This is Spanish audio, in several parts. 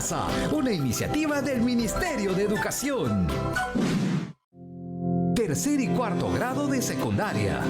Casa, una iniciativa del Ministerio de Educación. Tercer y cuarto grado de secundaria.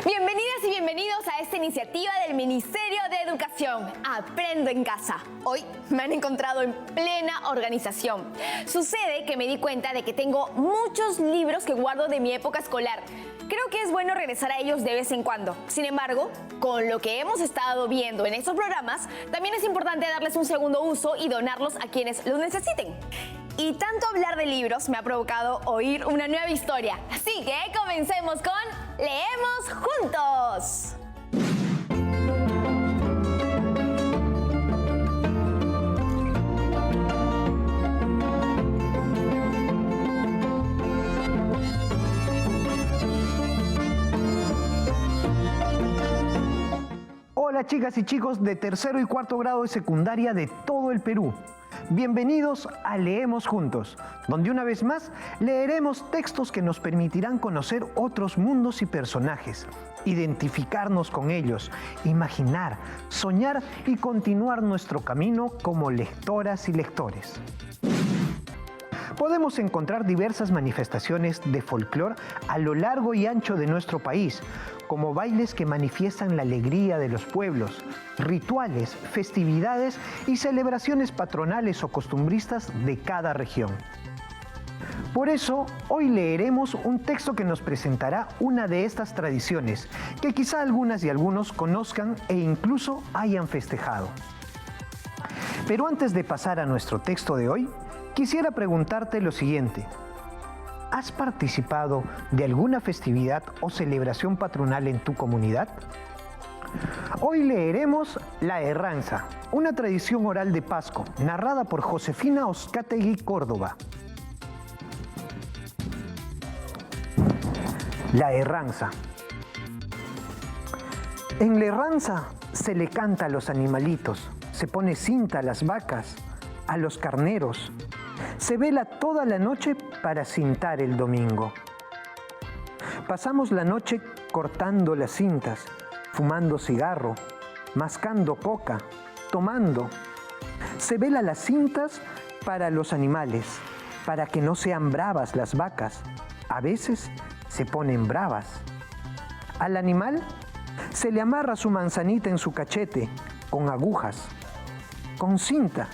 Bienvenidas y bienvenidos a esta iniciativa del Ministerio de Educación, Aprendo en Casa. Hoy me han encontrado en plena organización. Sucede que me di cuenta de que tengo muchos libros que guardo de mi época escolar. Creo que es bueno regresar a ellos de vez en cuando. Sin embargo, con lo que hemos estado viendo en estos programas, también es importante darles un segundo uso y donarlos a quienes los necesiten. Y tanto hablar de libros me ha provocado oír una nueva historia. Así que comencemos con Leemos Juntos. Hola chicas y chicos de tercero y cuarto grado de secundaria de todo el Perú. Bienvenidos a Leemos Juntos, donde una vez más leeremos textos que nos permitirán conocer otros mundos y personajes, identificarnos con ellos, imaginar, soñar y continuar nuestro camino como lectoras y lectores. Podemos encontrar diversas manifestaciones de folclore a lo largo y ancho de nuestro país, como bailes que manifiestan la alegría de los pueblos, rituales, festividades y celebraciones patronales o costumbristas de cada región. Por eso, hoy leeremos un texto que nos presentará una de estas tradiciones, que quizá algunas y algunos conozcan e incluso hayan festejado. Pero antes de pasar a nuestro texto de hoy, quisiera preguntarte lo siguiente. ¿Has participado de alguna festividad o celebración patronal en tu comunidad? Hoy leeremos La Herranza, una tradición oral de Pasco, narrada por Josefina Oscategui Córdoba. La Herranza. En la Herranza se le canta a los animalitos, se pone cinta a las vacas, a los carneros. Se vela toda la noche para cintar el domingo. Pasamos la noche cortando las cintas, fumando cigarro, mascando coca, tomando. Se vela las cintas para los animales, para que no sean bravas las vacas. A veces se ponen bravas. Al animal se le amarra su manzanita en su cachete, con agujas, con cinta.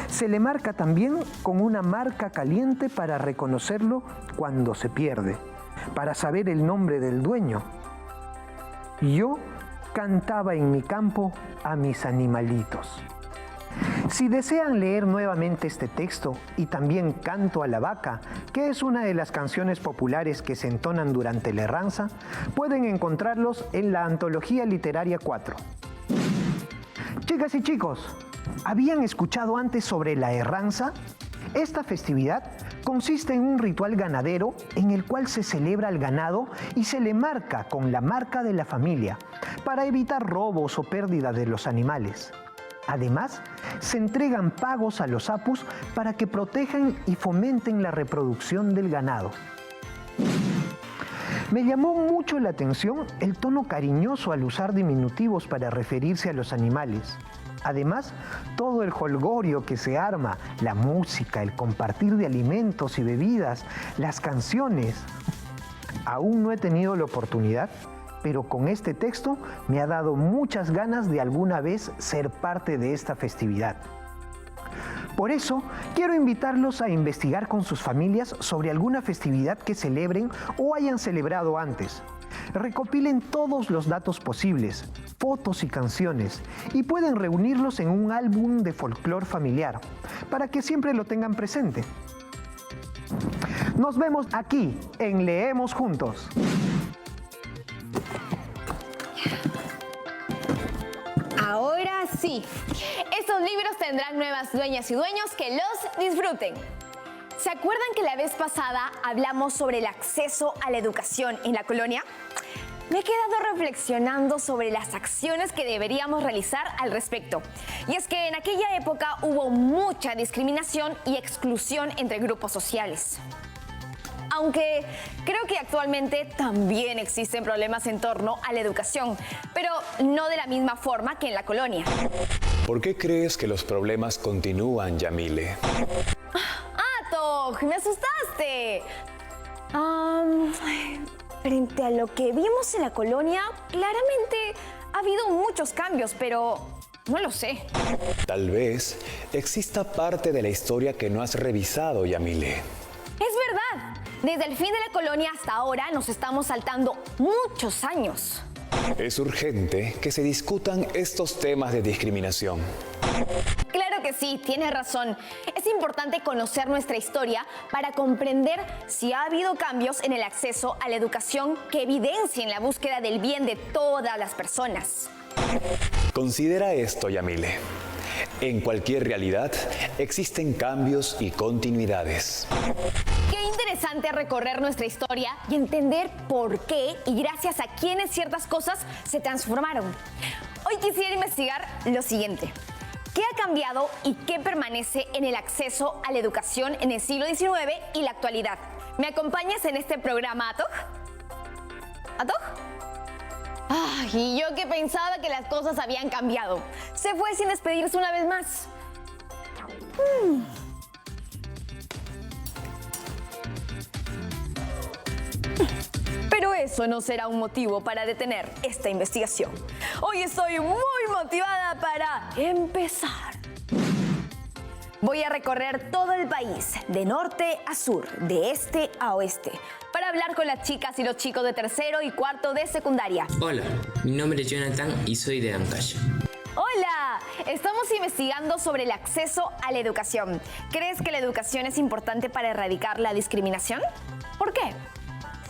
Se le marca también con una marca caliente para reconocerlo cuando se pierde, para saber el nombre del dueño. Yo cantaba en mi campo a mis animalitos. Si desean leer nuevamente este texto y también Canto a la Vaca, que es una de las canciones populares que se entonan durante la Herranza, pueden encontrarlos en la Antología Literaria 4. Chicas y chicos, ¿habían escuchado antes sobre la Herranza? Esta festividad consiste en un ritual ganadero en el cual se celebra al ganado y se le marca con la marca de la familia para evitar robos o pérdida de los animales. Además, se entregan pagos a los apus para que protejan y fomenten la reproducción del ganado. Me llamó mucho la atención el tono cariñoso al usar diminutivos para referirse a los animales. Además, todo el jolgorio que se arma, la música, el compartir de alimentos y bebidas, las canciones. Aún no he tenido la oportunidad, pero con este texto me ha dado muchas ganas de alguna vez ser parte de esta festividad. Por eso, quiero invitarlos a investigar con sus familias sobre alguna festividad que celebren o hayan celebrado antes. Recopilen todos los datos posibles, fotos y canciones, y pueden reunirlos en un álbum de folclore familiar, para que siempre lo tengan presente. Nos vemos aquí en Leemos Juntos. Ahora sí, estos libros tendrán nuevas dueñas y dueños que los disfruten. ¿Se acuerdan que la vez pasada hablamos sobre el acceso a la educación en la colonia? Me he quedado reflexionando sobre las acciones que deberíamos realizar al respecto. Y es que en aquella época hubo mucha discriminación y exclusión entre grupos sociales. Aunque creo que actualmente también existen problemas en torno a la educación, pero no de la misma forma que en la colonia. ¿Por qué crees que los problemas continúan, Yamile? ¡Toj! ¡Me asustaste! Frente a lo que vimos en la colonia, claramente ha habido muchos cambios, pero no lo sé. Tal vez exista parte de la historia que no has revisado, Yamile. Es verdad. Desde el fin de la colonia hasta ahora nos estamos saltando muchos años. Es urgente que se discutan estos temas de discriminación. Claro que sí, tienes razón. Es importante conocer nuestra historia para comprender si ha habido cambios en el acceso a la educación que evidencien la búsqueda del bien de todas las personas. Considera esto, Yamile. En cualquier realidad existen cambios y continuidades. Qué interesante recorrer nuestra historia y entender por qué y gracias a quiénes ciertas cosas se transformaron. Hoy quisiera investigar lo siguiente. ¿Qué ha cambiado y qué permanece en el acceso a la educación en el siglo XIX y la actualidad? ¿Me acompañas en este programa, Atoj? ¿Atoj? Y yo que pensaba que las cosas habían cambiado. Se fue sin despedirse una vez más. Pero eso no será un motivo para detener esta investigación. Hoy estoy muy motivada para empezar. Voy a recorrer todo el país, de norte a sur, de este a oeste, para hablar con las chicas y los chicos de tercero y cuarto de secundaria. Hola, mi nombre es Jonathan y soy de Ancash. ¡Hola! Estamos investigando sobre el acceso a la educación. ¿Crees que la educación es importante para erradicar la discriminación? ¿Por qué?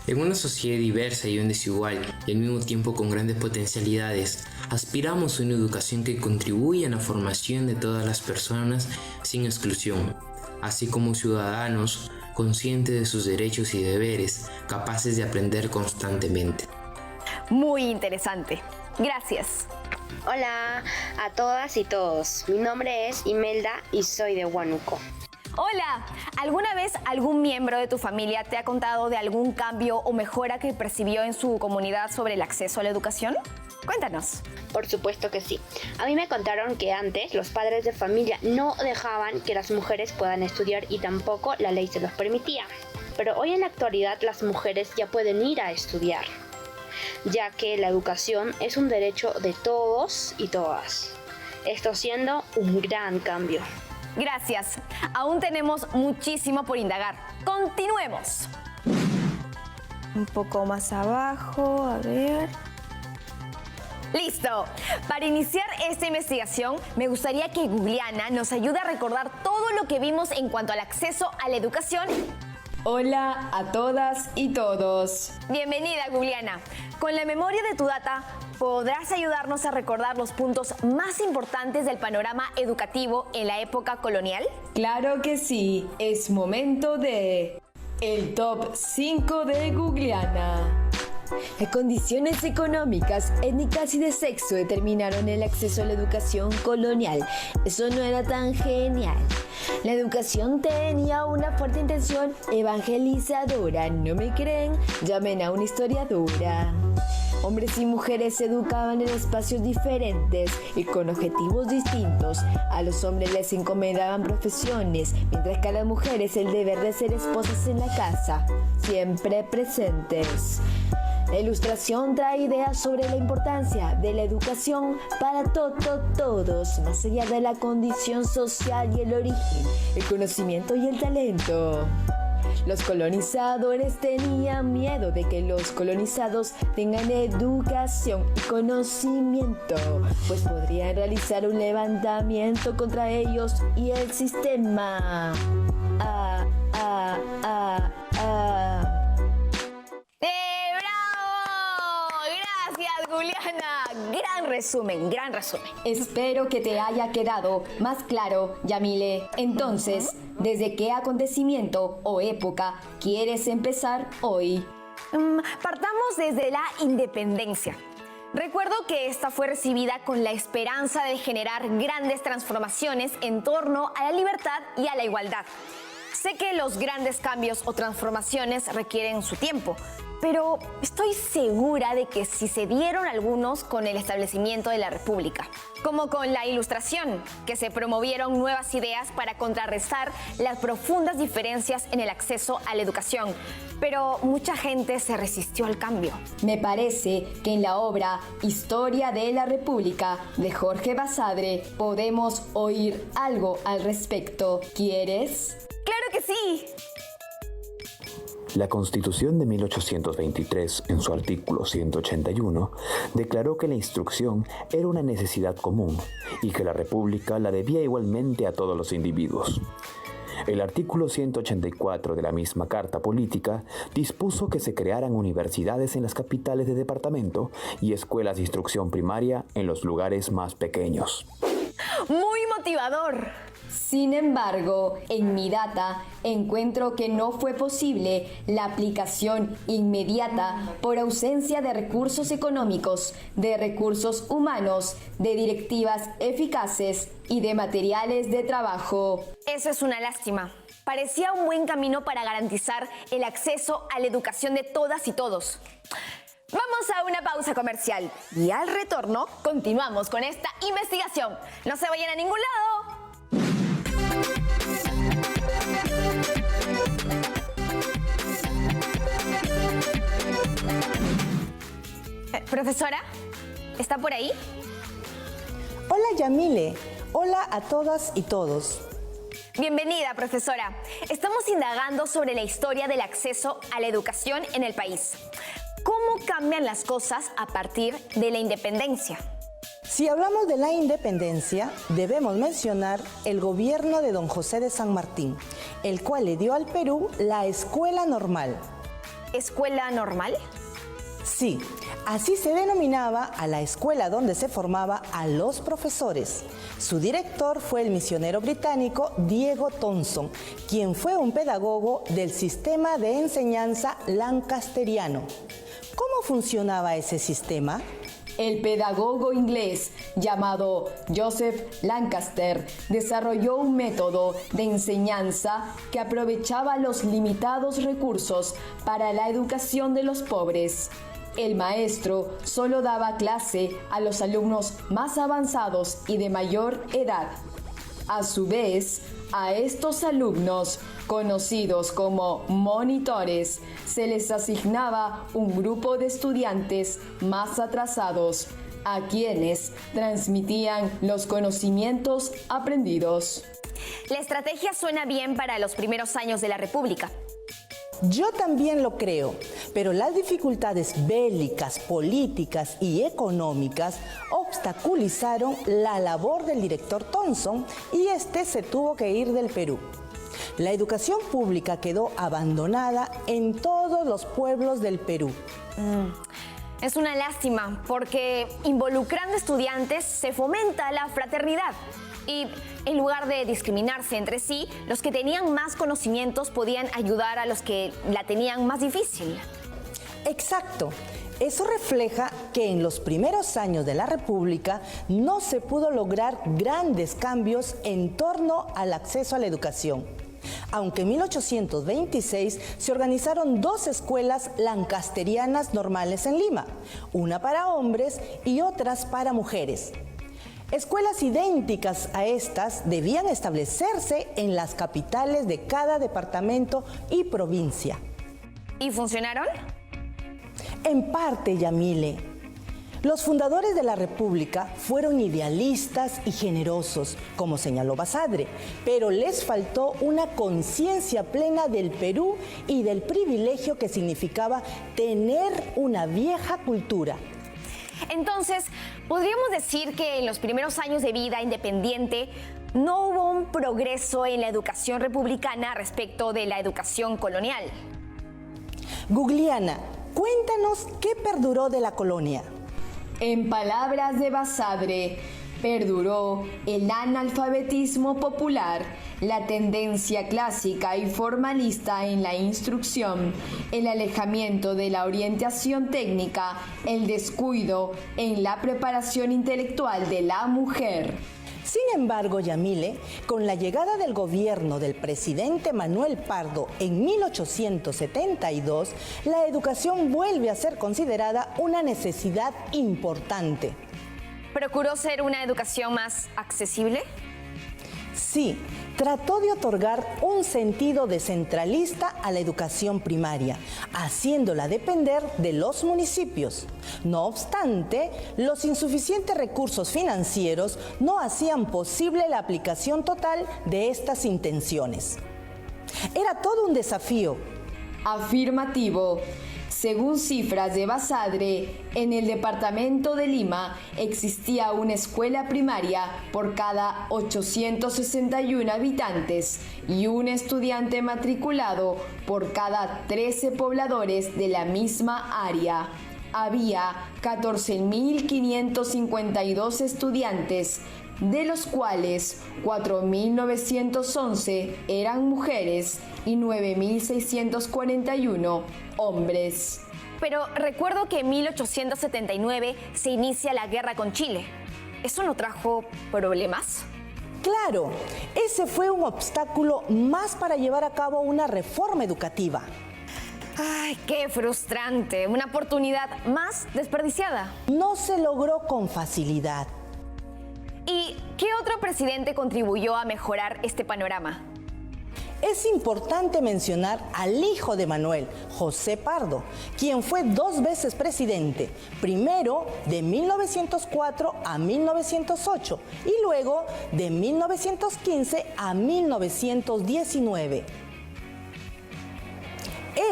En una sociedad diversa y desigual y al mismo tiempo con grandes potencialidades, aspiramos a una educación que contribuya a la formación de todas las personas sin exclusión, así como ciudadanos conscientes de sus derechos y deberes, capaces de aprender constantemente. Muy interesante. Gracias. Hola a todas y todos. Mi nombre es Imelda y soy de Huánuco. Hola, ¿alguna vez algún miembro de tu familia te ha contado de algún cambio o mejora que percibió en su comunidad sobre el acceso a la educación? Cuéntanos. Por supuesto que sí. A mí me contaron que antes los padres de familia no dejaban que las mujeres puedan estudiar y tampoco la ley se los permitía. Pero hoy en la actualidad las mujeres ya pueden ir a estudiar, ya que la educación es un derecho de todos y todas. Esto siendo un gran cambio. Gracias. Aún tenemos muchísimo por indagar. Continuemos. Un poco más abajo, a ver. ¡Listo! Para iniciar esta investigación, me gustaría que Gugliana nos ayude a recordar todo lo que vimos en cuanto al acceso a la educación. Hola a todas y todos. Bienvenida, Gugliana. Con la memoria de tu data, ¿podrás ayudarnos a recordar los puntos más importantes del panorama educativo en la época colonial? Claro que sí, es momento de el top 5 de Gugliana. Las condiciones económicas, étnicas y de sexo determinaron el acceso a la educación colonial. Eso no era tan genial. La educación tenía una fuerte intención evangelizadora. ¿No me creen? Llamen a una historiadora. Hombres y mujeres se educaban en espacios diferentes y con objetivos distintos. A los hombres les encomendaban profesiones, mientras que a las mujeres el deber de ser esposas en la casa, siempre presentes. La ilustración trae ideas sobre la importancia de la educación para todos, más allá de la condición social y el origen, el conocimiento y el talento. Los colonizadores tenían miedo de que los colonizados tengan educación y conocimiento, pues podrían realizar un levantamiento contra ellos y el sistema. Juliana, gran resumen. Espero que te haya quedado más claro, Yamile. Entonces, ¿desde qué acontecimiento o época quieres empezar hoy? Partamos desde la independencia. Recuerdo que esta fue recibida con la esperanza de generar grandes transformaciones en torno a la libertad y a la igualdad. Sé que los grandes cambios o transformaciones requieren su tiempo, pero estoy segura de que si se dieron algunos con el establecimiento de la República, como con la Ilustración, que se promovieron nuevas ideas para contrarrestar las profundas diferencias en el acceso a la educación, pero mucha gente se resistió al cambio. Me parece que en la obra Historia de la República de Jorge Basadre podemos oír algo al respecto. ¿Quieres? ¡Claro que sí! La Constitución de 1823, en su artículo 181, declaró que la instrucción era una necesidad común y que la República la debía igualmente a todos los individuos. El artículo 184 de la misma Carta Política dispuso que se crearan universidades en las capitales de departamento y escuelas de instrucción primaria en los lugares más pequeños. ¡Muy motivador! Sin embargo, en mi data encuentro que no fue posible la aplicación inmediata por ausencia de recursos económicos, de recursos humanos, de directivas eficaces y de materiales de trabajo. Eso es una lástima. Parecía un buen camino para garantizar el acceso a la educación de todas y todos. Vamos a una pausa comercial y al retorno continuamos con esta investigación. No se vayan a ningún lado. Profesora, ¿está por ahí? Hola Yamile, hola a todas y todos. Bienvenida, profesora. Estamos indagando sobre la historia del acceso a la educación en el país. ¿Cómo cambian las cosas a partir de la independencia? Si hablamos de la independencia, debemos mencionar el gobierno de don José de San Martín, el cual le dio al Perú la escuela normal. ¿Escuela normal? Sí, así se denominaba a la escuela donde se formaba a los profesores. Su director fue el misionero británico Diego Thomson, quien fue un pedagogo del sistema de enseñanza lancasteriano. ¿Cómo funcionaba ese sistema? El pedagogo inglés llamado Joseph Lancaster desarrolló un método de enseñanza que aprovechaba los limitados recursos para la educación de los pobres. El maestro solo daba clase a los alumnos más avanzados y de mayor edad. A su vez, a estos alumnos, conocidos como monitores, se les asignaba un grupo de estudiantes más atrasados, a quienes transmitían los conocimientos aprendidos. La estrategia suena bien para los primeros años de la República. Yo también lo creo, pero las dificultades bélicas, políticas y económicas obstaculizaron la labor del director Thomson y este se tuvo que ir del Perú. La educación pública quedó abandonada en todos los pueblos del Perú. Es una lástima porque involucrando estudiantes se fomenta la fraternidad. Y en lugar de discriminarse entre sí, los que tenían más conocimientos podían ayudar a los que la tenían más difícil. Exacto. Eso refleja que en los primeros años de la República no se pudo lograr grandes cambios en torno al acceso a la educación. Aunque en 1826 se organizaron 2 escuelas lancasterianas normales en Lima, una para hombres y otras para mujeres. Escuelas idénticas a estas debían establecerse en las capitales de cada departamento y provincia. ¿Y funcionaron? En parte, Yamile. Los fundadores de la República fueron idealistas y generosos, como señaló Basadre, pero les faltó una conciencia plena del Perú y del privilegio que significaba tener una vieja cultura. Entonces, podríamos decir que en los primeros años de vida independiente no hubo un progreso en la educación republicana respecto de la educación colonial. Gugliana, cuéntanos qué perduró de la colonia. En palabras de Basadre, perduró el analfabetismo popular, la tendencia clásica y formalista en la instrucción, el alejamiento de la orientación técnica, el descuido en la preparación intelectual de la mujer. Sin embargo, Yamile, con la llegada del gobierno del presidente Manuel Pardo en 1872, la educación vuelve a ser considerada una necesidad importante. ¿Procuró ser una educación más accesible? Sí, trató de otorgar un sentido descentralista a la educación primaria, haciéndola depender de los municipios. No obstante, los insuficientes recursos financieros no hacían posible la aplicación total de estas intenciones. Era todo un desafío. Afirmativo. Según cifras de Basadre, en el departamento de Lima existía una escuela primaria por cada 861 habitantes y un estudiante matriculado por cada 13 pobladores de la misma área. Había 14.552 estudiantes, de los cuales 4.911 eran mujeres y 9.641 hombres. Pero recuerdo que en 1879 se inicia la guerra con Chile. ¿Eso no trajo problemas? Claro, ese fue un obstáculo más para llevar a cabo una reforma educativa. ¡Ay, qué frustrante! Una oportunidad más desperdiciada. No se logró con facilidad. ¿Y qué otro presidente contribuyó a mejorar este panorama? Es importante mencionar al hijo de Manuel, José Pardo, quien fue 2 veces presidente, primero de 1904 a 1908 y luego de 1915 a 1919.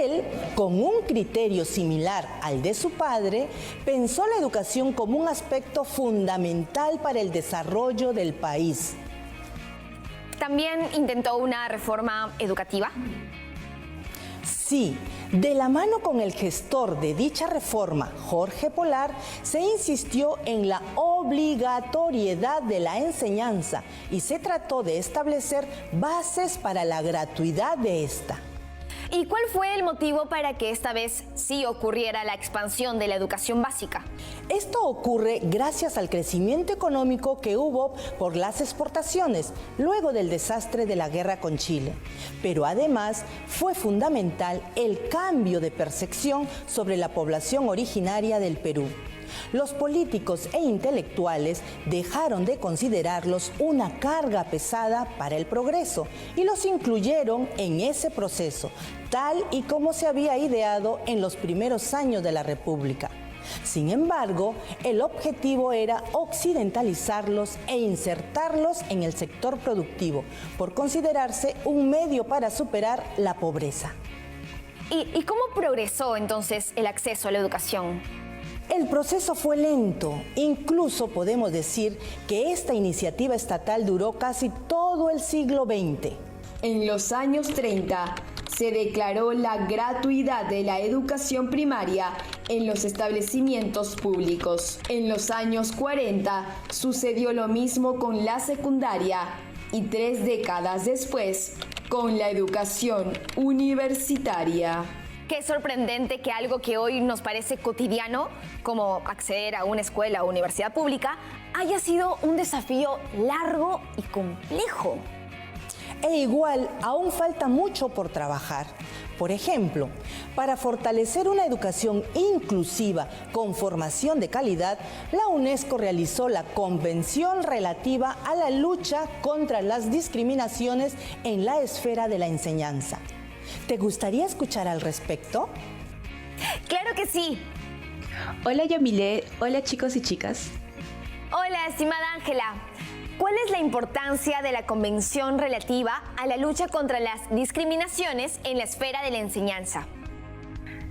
Él, con un criterio similar al de su padre, pensó la educación como un aspecto fundamental para el desarrollo del país. ¿También intentó una reforma educativa? Sí, de la mano con el gestor de dicha reforma, Jorge Polar, se insistió en la obligatoriedad de la enseñanza y se trató de establecer bases para la gratuidad de esta. ¿Y cuál fue el motivo para que esta vez sí ocurriera la expansión de la educación básica? Esto ocurre gracias al crecimiento económico que hubo por las exportaciones luego del desastre de la guerra con Chile. Pero además fue fundamental el cambio de percepción sobre la población originaria del Perú. Los políticos e intelectuales dejaron de considerarlos una carga pesada para el progreso y los incluyeron en ese proceso, tal y como se había ideado en los primeros años de la República. Sin embargo, el objetivo era occidentalizarlos e insertarlos en el sector productivo, por considerarse un medio para superar la pobreza. ¿Y cómo progresó entonces el acceso a la educación? El proceso fue lento, incluso podemos decir que esta iniciativa estatal duró casi todo el siglo XX. En los años 30 se declaró la gratuidad de la educación primaria en los establecimientos públicos. En los años 40 sucedió lo mismo con la secundaria y 3 décadas después con la educación universitaria. Qué sorprendente que algo que hoy nos parece cotidiano, como acceder a una escuela o universidad pública, haya sido un desafío largo y complejo. E igual, aún falta mucho por trabajar. Por ejemplo, para fortalecer una educación inclusiva con formación de calidad, la UNESCO realizó la Convención relativa a la lucha contra las discriminaciones en la esfera de la enseñanza. ¿Te gustaría escuchar al respecto? ¡Claro que sí! Hola Yamile, hola chicos y chicas. Hola, estimada Ángela. ¿Cuál es la importancia de la Convención relativa a la lucha contra las discriminaciones en la esfera de la enseñanza?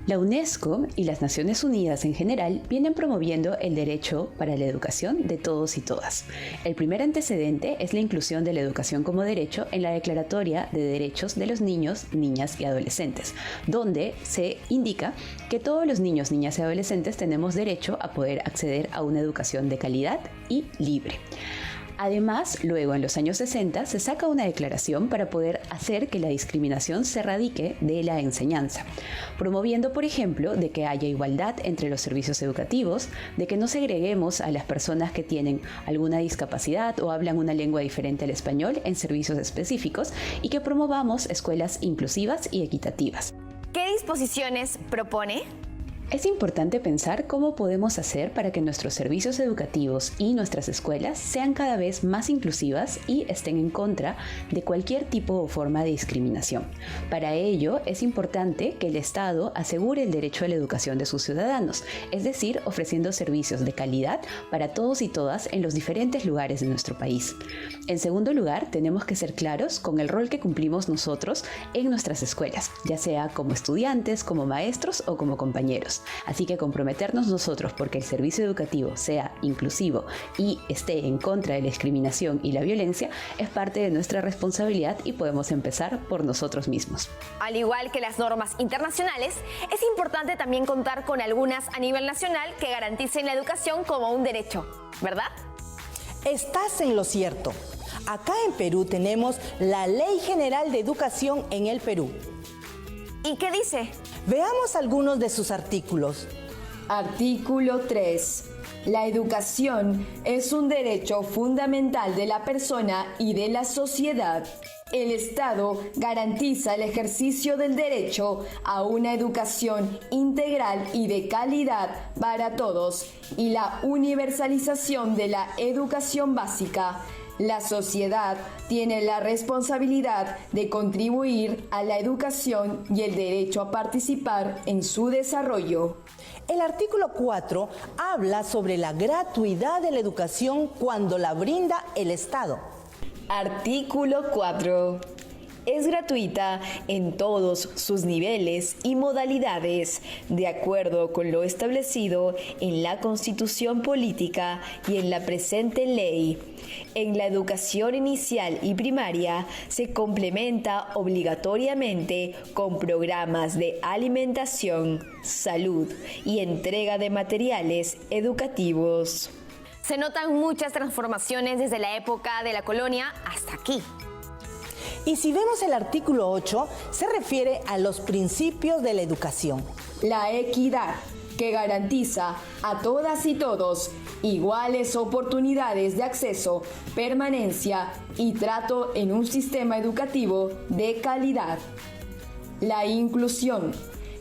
La UNESCO y las Naciones Unidas en general vienen promoviendo el derecho para la educación de todos y todas. El primer antecedente es la inclusión de la educación como derecho en la Declaratoria de Derechos de los Niños, Niñas y Adolescentes, donde se indica que todos los niños, niñas y adolescentes tenemos derecho a poder acceder a una educación de calidad y libre. Además, luego en los años 60 se saca una declaración para poder hacer que la discriminación se erradique de la enseñanza, promoviendo, por ejemplo, de que haya igualdad entre los servicios educativos, de que no segreguemos a las personas que tienen alguna discapacidad o hablan una lengua diferente al español en servicios específicos y que promovamos escuelas inclusivas y equitativas. ¿Qué disposiciones propone? Es importante pensar cómo podemos hacer para que nuestros servicios educativos y nuestras escuelas sean cada vez más inclusivas y estén en contra de cualquier tipo o forma de discriminación. Para ello, es importante que el Estado asegure el derecho a la educación de sus ciudadanos, es decir, ofreciendo servicios de calidad para todos y todas en los diferentes lugares de nuestro país. En segundo lugar, tenemos que ser claros con el rol que cumplimos nosotros en nuestras escuelas, ya sea como estudiantes, como maestros o como compañeros. Así que comprometernos nosotros porque el servicio educativo sea inclusivo y esté en contra de la discriminación y la violencia es parte de nuestra responsabilidad y podemos empezar por nosotros mismos. Al igual que las normas internacionales, es importante también contar con algunas a nivel nacional que garanticen la educación como un derecho, ¿verdad? Estás en lo cierto. Acá en Perú tenemos la Ley General de Educación en el Perú. ¿Y qué dice? Veamos algunos de sus artículos. Artículo 3. La educación es un derecho fundamental de la persona y de la sociedad. El Estado garantiza el ejercicio del derecho a una educación integral y de calidad para todos y la universalización de la educación básica. La sociedad tiene la responsabilidad de contribuir a la educación y el derecho a participar en su desarrollo. El artículo 4 habla sobre la gratuidad de la educación cuando la brinda el Estado. Artículo 4. Es gratuita en todos sus niveles y modalidades, de acuerdo con lo establecido en la Constitución Política y en la presente ley. En la educación inicial y primaria se complementa obligatoriamente con programas de alimentación, salud y entrega de materiales educativos. Se notan muchas transformaciones desde la época de la colonia hasta aquí. Y si vemos el artículo 8, se refiere a los principios de la educación. La equidad, que garantiza a todas y todos iguales oportunidades de acceso, permanencia y trato en un sistema educativo de calidad. La inclusión,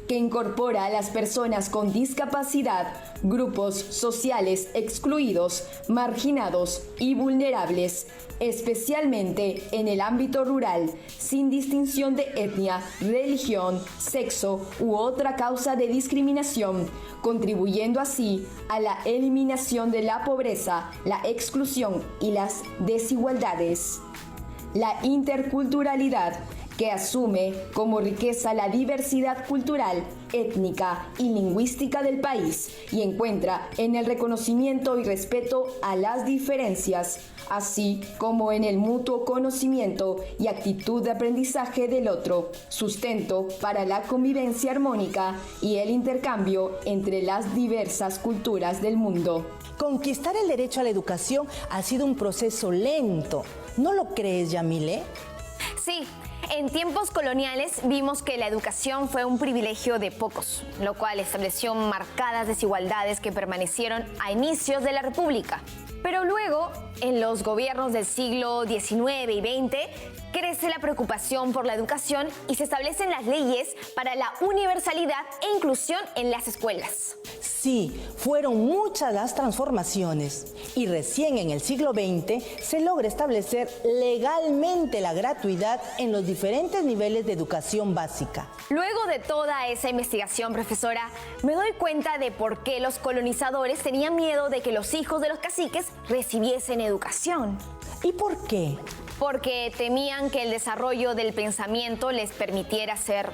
que incorpora a las personas con discapacidad, grupos sociales excluidos, marginados y vulnerables, especialmente en el ámbito rural, sin distinción de etnia, religión, sexo u otra causa de discriminación, contribuyendo así a la eliminación de la pobreza, la exclusión y las desigualdades. La interculturalidad, que asume como riqueza la diversidad cultural, étnica y lingüística del país y encuentra en el reconocimiento y respeto a las diferencias, así como en el mutuo conocimiento y actitud de aprendizaje del otro, sustento para la convivencia armónica y el intercambio entre las diversas culturas del mundo. Conquistar el derecho a la educación ha sido un proceso lento. ¿No lo crees, Yamile? Sí. En tiempos coloniales vimos que la educación fue un privilegio de pocos, lo cual estableció marcadas desigualdades que permanecieron a inicios de la República. Pero luego, en los gobiernos del siglo XIX y XX, crece la preocupación por la educación y se establecen las leyes para la universalidad e inclusión en las escuelas. Sí, fueron muchas las transformaciones y recién en el siglo XX se logra establecer legalmente la gratuidad en los diferentes niveles de educación básica. Luego de toda esa investigación, profesora, me doy cuenta de por qué los colonizadores tenían miedo de que los hijos de los caciques recibiesen educación. ¿Y por qué? Porque temían que el desarrollo del pensamiento les permitiera ser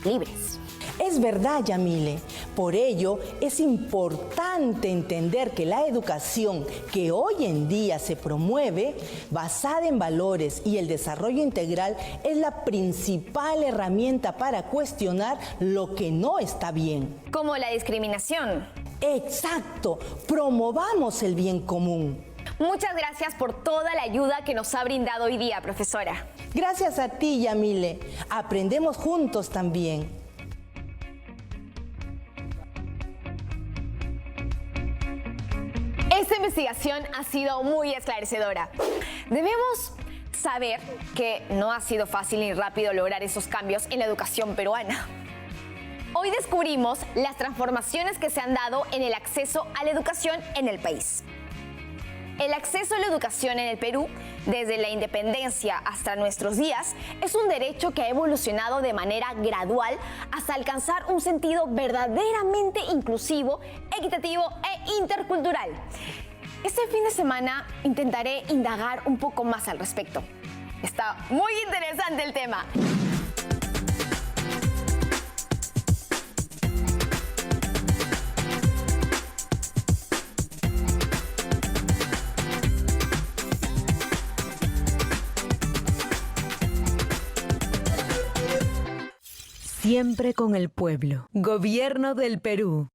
libres. Es verdad, Yamile. Por ello, es importante entender que la educación que hoy en día se promueve, basada en valores y el desarrollo integral, es la principal herramienta para cuestionar lo que no está bien. Como la discriminación. Exacto. Promovamos el bien común. Muchas gracias por toda la ayuda que nos ha brindado hoy día, profesora. Gracias a ti, Yamile. Aprendemos juntos también. Esta investigación ha sido muy esclarecedora. Debemos saber que no ha sido fácil ni rápido lograr esos cambios en la educación peruana. Hoy descubrimos las transformaciones que se han dado en el acceso a la educación en el país. El acceso a la educación en el Perú, desde la independencia hasta nuestros días, es un derecho que ha evolucionado de manera gradual hasta alcanzar un sentido verdaderamente inclusivo, equitativo e intercultural. Este fin de semana intentaré indagar un poco más al respecto. Está muy interesante el tema. Siempre con el pueblo. Gobierno del Perú.